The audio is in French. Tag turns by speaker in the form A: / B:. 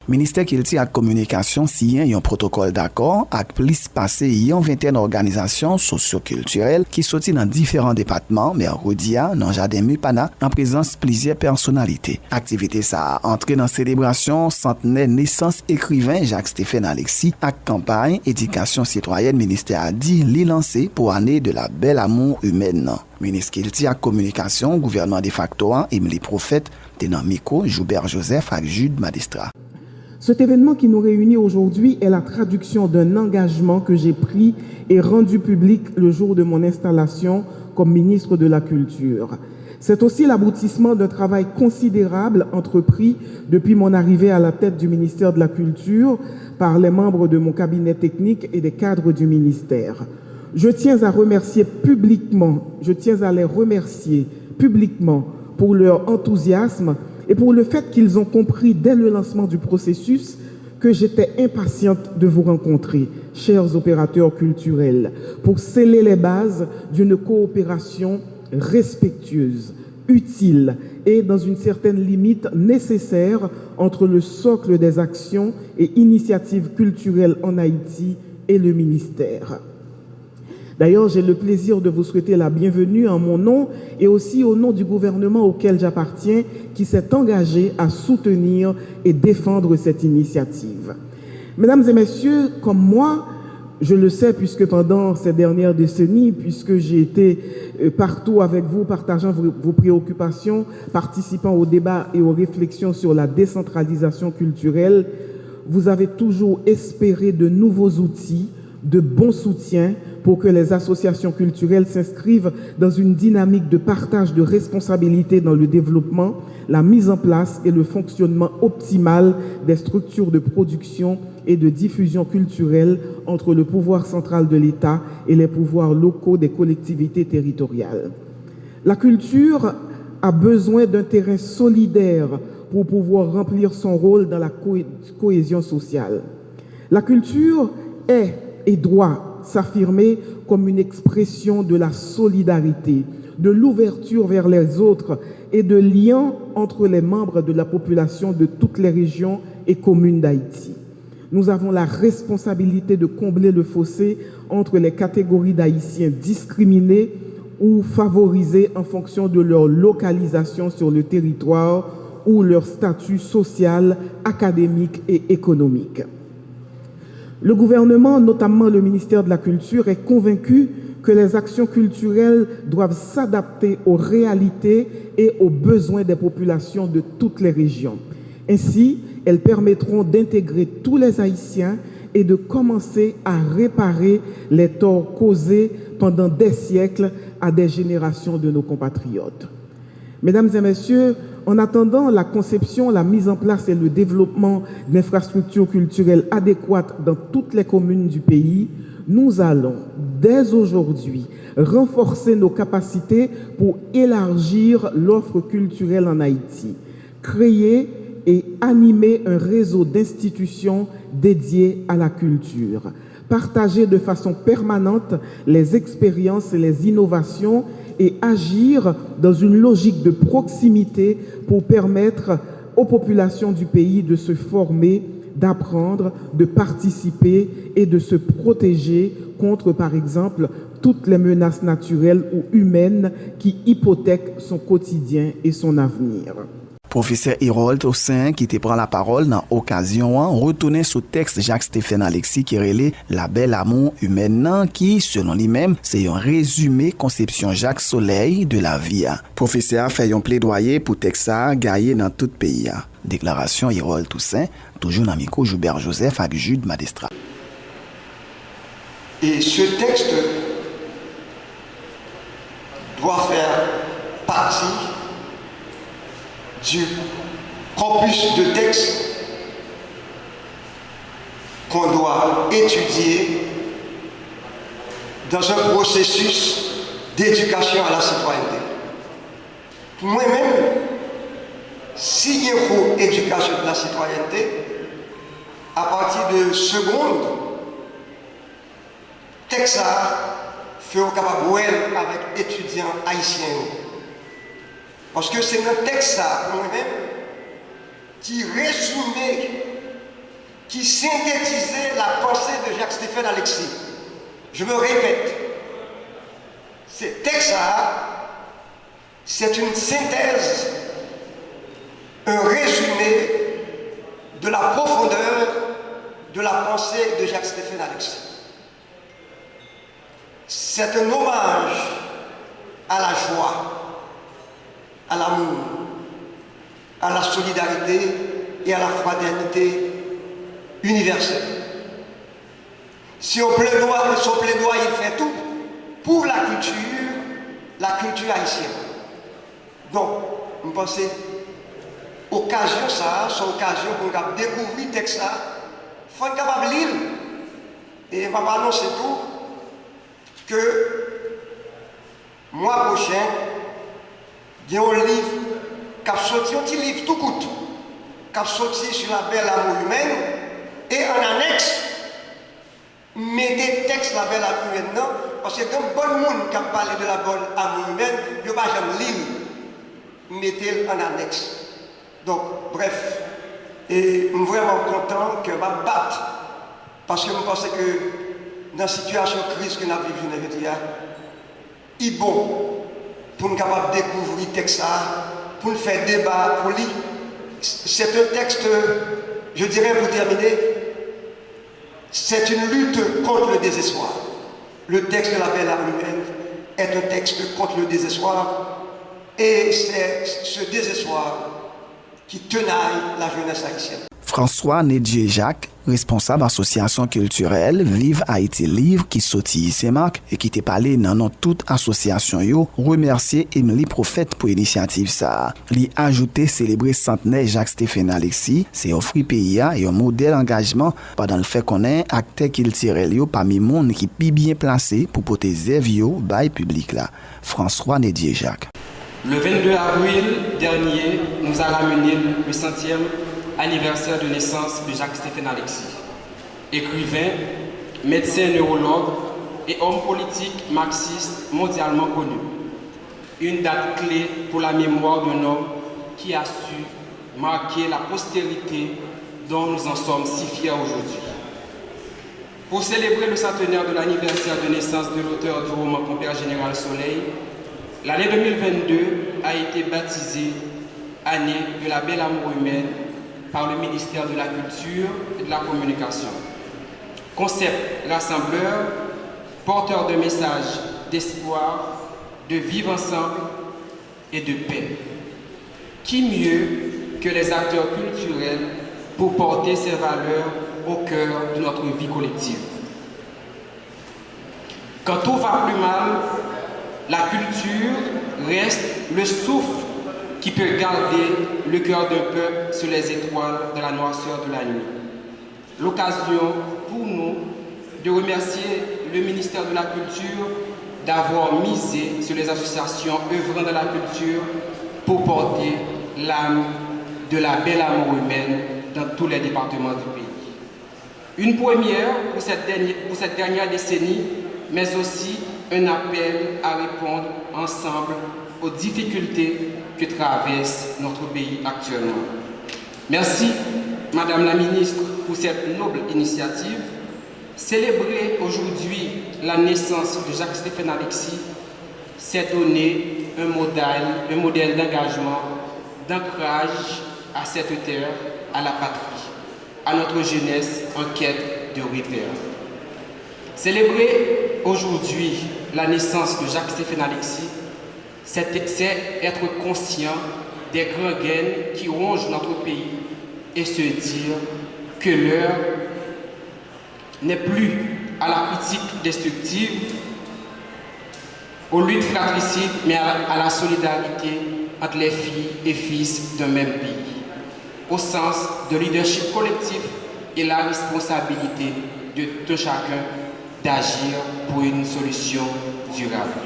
A: Ministère Kilti ak Communication signé un protocole d'accord avec plus passé une vingtaine d'organisations socioculturelles qui sorti dans différents départements mercredi dans Jardin Mupana en présence plusieurs personnalités. Activité ça a entré dans célébration centenaire naissance écrivain Jacques-Stéphane Alexis avec campagne éducation citoyenne ministère a dit li lancé pour année de la belle amour humaine. Ministre Kilti ak Communication gouvernement de facto Emily Prophète tenant micro Joubert Joseph avec Jude Magistrat.
B: Cet événement qui nous réunit aujourd'hui est la traduction d'un engagement que j'ai pris et rendu public le jour de mon installation comme ministre de la Culture. C'est aussi l'aboutissement d'un travail considérable entrepris depuis mon arrivée à la tête du ministère de la Culture par les membres de mon cabinet technique et des cadres du ministère. Je tiens à les remercier publiquement pour leur enthousiasme et pour le fait qu'ils ont compris dès le lancement du processus que j'étais impatiente de vous rencontrer, chers opérateurs culturels, pour sceller les bases d'une coopération respectueuse, utile et dans une certaine limite nécessaire entre le socle des actions et initiatives culturelles en Haïti et le ministère. D'ailleurs, j'ai le plaisir de vous souhaiter la bienvenue en mon nom et aussi au nom du gouvernement auquel j'appartiens qui s'est engagé à soutenir et défendre cette initiative. Mesdames et messieurs, comme moi, je le sais puisque pendant ces dernières décennies, puisque j'ai été partout avec vous, partageant vos préoccupations, participant aux débats et aux réflexions sur la décentralisation culturelle, vous avez toujours espéré de nouveaux outils, de bons soutiens pour que les associations culturelles s'inscrivent dans une dynamique de partage de responsabilités dans le développement, la mise en place et le fonctionnement optimal des structures de production et de diffusion culturelle entre le pouvoir central de l'État et les pouvoirs locaux des collectivités territoriales. La culture a besoin d'un terrain solidaire pour pouvoir remplir son rôle dans la cohésion sociale. La culture est et doit s'affirmer comme une expression de la solidarité, de l'ouverture vers les autres et de lien entre les membres de la population de toutes les régions et communes d'Haïti. Nous avons la responsabilité de combler le fossé entre les catégories d'Haïtiens discriminés ou favorisés en fonction de leur localisation sur le territoire ou leur statut social, académique et économique. Le gouvernement, notamment le ministère de la Culture, est convaincu que les actions culturelles doivent s'adapter aux réalités et aux besoins des populations de toutes les régions. Ainsi, elles permettront d'intégrer tous les Haïtiens et de commencer à réparer les torts causés pendant des siècles à des générations de nos compatriotes. Mesdames et messieurs, en attendant la conception, la mise en place et le développement d'infrastructures culturelles adéquates dans toutes les communes du pays, nous allons, dès aujourd'hui, renforcer nos capacités pour élargir l'offre culturelle en Haïti, créer et animer un réseau d'institutions dédiées à la culture, partager de façon permanente les expériences et les innovations et agir dans une logique de proximité pour permettre aux populations du pays de se former, d'apprendre, de participer et de se protéger contre, par exemple, toutes les menaces naturelles ou humaines qui hypothèquent son quotidien et son avenir.
A: Professeur Harold Toussaint qui te prend la parole dans l'occasion retourner sur texte Jacques-Stéphane Alexis qui relève la belle amour humaine qui, selon lui-même, c'est un résumé conception Jacques Soleil de la vie. Professeur fait un plaidoyer pour texte ça gagné dans tout pays. Déclaration Harold Toussaint, toujours dans micro Joubert Joseph avec Jude Magistrat.
C: Et ce texte doit faire partie du corpus de textes qu'on doit étudier dans un processus d'éducation à la citoyenneté. Pour moi-même, s'il faut éducation de la citoyenneté, à partir de seconde, texte fait capable avec étudiants haïtiens. Parce que c'est un texte, pour moi-même, qui résume qui synthétisait la pensée de Jacques-Stéphane Alexis. Je me répète, ces textes-là, c'est une synthèse, un résumé de la profondeur de la pensée de Jacques-Stéphane Alexis. C'est un hommage à la joie, à l'amour, à la solidarité et à la fraternité universelle. Son plaidoyer, il fait tout pour la culture haïtienne. Donc, je pense que occasion ça, c'est occasion pour nous découvrir le texte ça, il faut être capable de lire. Et je vais annoncer tout que mois prochain, il y a un livre qui a sorti, un petit livre tout court, qui a sorti sur la belle amour humaine, et en annexe, mettez texte la belle amour humaine, non? Parce que quand bon monde qui a parlé de la bonne amour humaine, il ne va jamais lire. Mettez-le en annexe. Donc, bref, et je suis vraiment content que je me batte, parce que je pense que dans la situation de crise que nous vivons, il est bon pour nous capables de découvrir le texte, pour nous faire débat, pour lire. C'est un texte, je dirais pour terminer, c'est une lutte contre le désespoir. Le texte de la belle âme humaine est un texte contre le désespoir, et c'est ce désespoir qui tenaille la jeunesse haïtienne.
A: François Nedje Jacques, responsable association culturelle Vive Haïti Livre qui sorti Semak et qui te parlé dans toute association yo, remercier Emily Prophète pour initiative ça. Li ajouté célébrer centenaire Jacques-Stéphane Alexis, c'est offrir pays et un modèle engagement pendant le fait qu'on est acteur culturel yo parmi monde qui pi bien placé pour porter zèv yo bail public là. François Nedje Jacques.
D: Le 22 avril dernier, nous a ramené le 100e anniversaire de naissance de Jacques-Stéphane Alexis, écrivain, médecin neurologue et homme politique marxiste mondialement connu. Une date clé pour la mémoire d'un homme qui a su marquer la postérité dont nous en sommes si fiers aujourd'hui. Pour célébrer le centenaire de l'anniversaire de naissance de l'auteur du roman Compère Général Soleil, l'année 2022 a été baptisée Année de la belle amour humaine par le ministère de la Culture et de la Communication. Concept rassembleur, porteur de messages d'espoir, de vivre ensemble et de paix. Qui mieux que les acteurs culturels pour porter ces valeurs au cœur de notre vie collective? Quand tout va plus mal, la culture reste le souffle qui peut garder le cœur d'un peuple sur les étoiles de la noirceur de la nuit. L'occasion pour nous de remercier le ministère de la Culture d'avoir misé sur les associations œuvrant dans la culture pour porter l'âme de la belle amour humaine dans tous les départements du pays. Une première pour cette dernière décennie, mais aussi un appel à répondre ensemble aux difficultés que traverse notre pays actuellement. Merci, Madame la Ministre, pour cette noble initiative. Célébrer aujourd'hui la naissance de Jacques-Stéphane Alexis, c'est donner un modèle d'engagement, d'ancrage à cette terre, à la patrie, à notre jeunesse en quête de repères. Célébrer aujourd'hui la naissance de Jacques-Stéphane Alexis, c'est être conscient des grands gains qui rongent notre pays et se dire que l'heure n'est plus à la critique destructive, aux luttes fratricides, mais à la solidarité entre les filles et fils d'un même pays, au sens de leadership collectif et la responsabilité de tout chacun d'agir pour une solution durable.